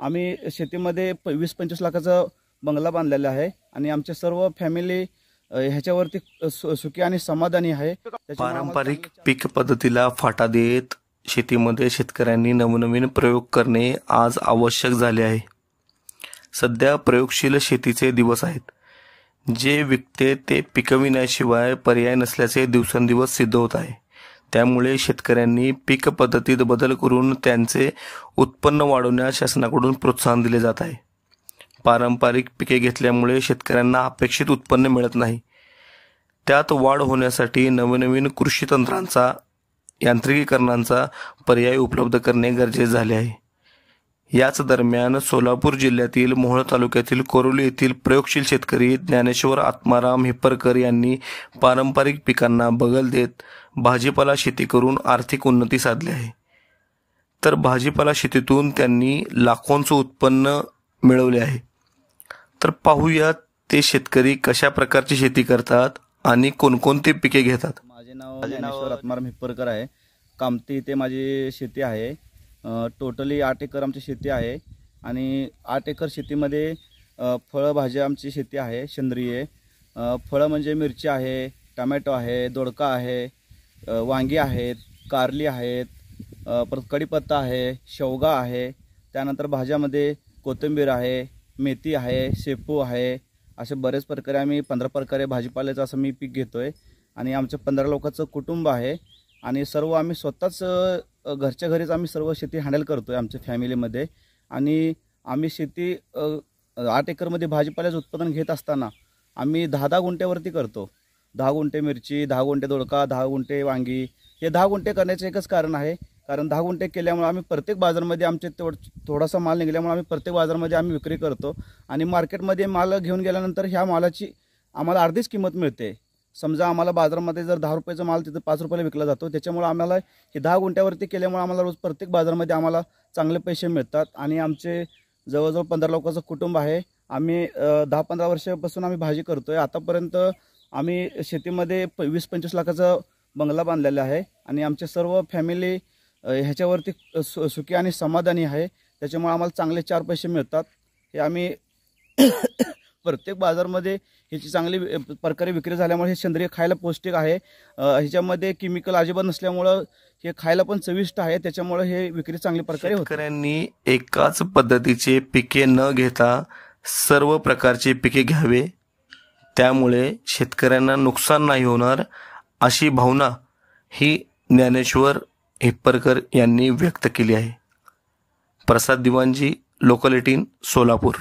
आम्ही शेतीमध्ये 20-25 लाखाचा बंगला बांधलेला आहे आणि आमचे सर्व फॅमिली ह्याच्यावरती सुखी आणि समाधानी आहे। पारंपरिक पीक पद्धतीला फाटा देत शेतीमध्ये शेतकऱ्यांनी नवनवीन प्रयोग करणे आज आवश्यक झाले आहे। सध्या प्रयोगशील शेतीचे दिवस आहेत। जे विकते ते पिकविण्याशिवाय पर्याय नसल्याचे दिवसेंदिवस सिद्ध होत आहे। त्यामुळे शेतकऱ्यांनी पीक पद्धतीत बदल करून त्यांचे उत्पन्न वाढवण्यास शासनाकडून प्रोत्साहन दिले जात आहे। पारंपरिक पिके घेतल्यामुळे शेतकऱ्यांना अपेक्षित उत्पन्न मिळत नाही। त्यात वाढ होण्यासाठी नवनवीन कृषी तंत्रांचा यांत्रिकीकरणाचा पर्याय उपलब्ध करणे गरजेचे झाले आहे। याच दरम्यान सोलापूर जिल्ह्यातील मोहोळ तालुक्यातील कोरोली येथील प्रयोगशील शेतकरी ज्ञानेश्वर आत्माराम हिप्परकर यांनी पारंपरिक पिकांना बगल देत भाजीपाला शेती करून आर्थिक उन्नती साधली आहे। तर भाजीपाला शेतीतून त्यांनी लाखोंचे उत्पन्न मिळवले आहे। तर पाहूया ते शेतकरी कशा प्रकारची शेती करतात आणि कोणकोणती पिके घेतात। माझे नाव ज्ञानेश्वर आत्माराम हिप्परकर आहे। कामती इथे माझी शेती आहे। टोटली 8 एकर आमची शेती आहे आणि 8 एकर शेतीमध्ये फळभाज्या आमची शेती आहे। सेंद्रिय फळं म्हणजे मिरची आहे, टोमॅटो आहे, दोडका आहे, वांगी आहेत, कारली आहेत, परत कढीपत्ता आहे, शेवगा आहे। त्यानंतर भाज्यामध्ये कोथिंबीर आहे, मेथी आहे, शेपू आहे। असे बरेच प्रकारे आम्ही 15 प्रकारे भाजीपाल्याचं असं मी पीक घेतोय आणि आमचं 15 लोकांचं कुटुंब आहे आणि सर्व आम्ही स्वतःच घरच्या घरीच आम्ही सर्व शेती हँडल करतोय आमच्या फॅमिलीमध्ये। आणि आम्ही शेती 8 एकरमध्ये भाजीपाल्याचं उत्पादन घेत असताना आम्ही 10-10 गुंठ्यावरती करतो। 10 गुंठे मिरची, 10 गुंठे दोडका, 10 गुंठे वांगी। हे 10 गुंठे करण्याचे एकच कारण आहे, कारण 10 गुंठे केल्यामुळे आम्ही प्रत्येक बाजारामध्ये आमचे थोडासा माल निघाल्यामुळे आम्ही प्रत्येक बाजारामध्ये आम्ही विक्री करतो आणि मार्केटमध्ये माल घेऊन गेल्यानंतर ह्या मालाची आम्हाला अर्धीच किंमत मिळते। समजा आम्हाला बाजारामध्ये जर 10 रुपयाचा माल तिथं 5 रुपयाला विकला जातो। त्याच्यामुळे आम्हाला हे 10 गुंठ्यावरती केल्यामुळे आम्हाला रोज प्रत्येक बाजारामध्ये आम्हाला चांगले पैसे मिळतात आणि आमचे जवळजवळ 15 लोकांचं कुटुंब आहे। आम्ही 10-15 वर्षापासून आम्ही भाजी करतोय। आतापर्यंत आम्ही शेतीमध्ये 20-25 लाखाचा बंगला बांधलेला आहे आणि आमचे सर्व फॅमिली ह्याच्यावरती सुखी आणि समाधानी आहे। त्याच्यामुळे आम्हाला चांगले 4 पैसे मिळतात। हे आम्ही प्रत्येक बाजारामध्ये ह्याची चांगली प्रकारे विक्री झाल्यामुळे हे सेंद्रिय खायला पौष्टिक आहे। ह्याच्यामध्ये केमिकल अजिबात नसल्यामुळं हे खायला पण चविष्ट आहे। त्याच्यामुळे हे विक्री चांगली प्रकारे होते। शेतकऱ्यांनी एकाच पद्धतीचे पिके न घेता सर्व प्रकारचे पिके घ्यावे, त्यामुळे शेतकऱ्यांना नुकसान नाही होणार अशी भावना ही ज्ञानेश्वर हिप्परकर यांनी व्यक्त केली आहे। प्रसाद दिवाणजी, लोकल 18, सोलापूर।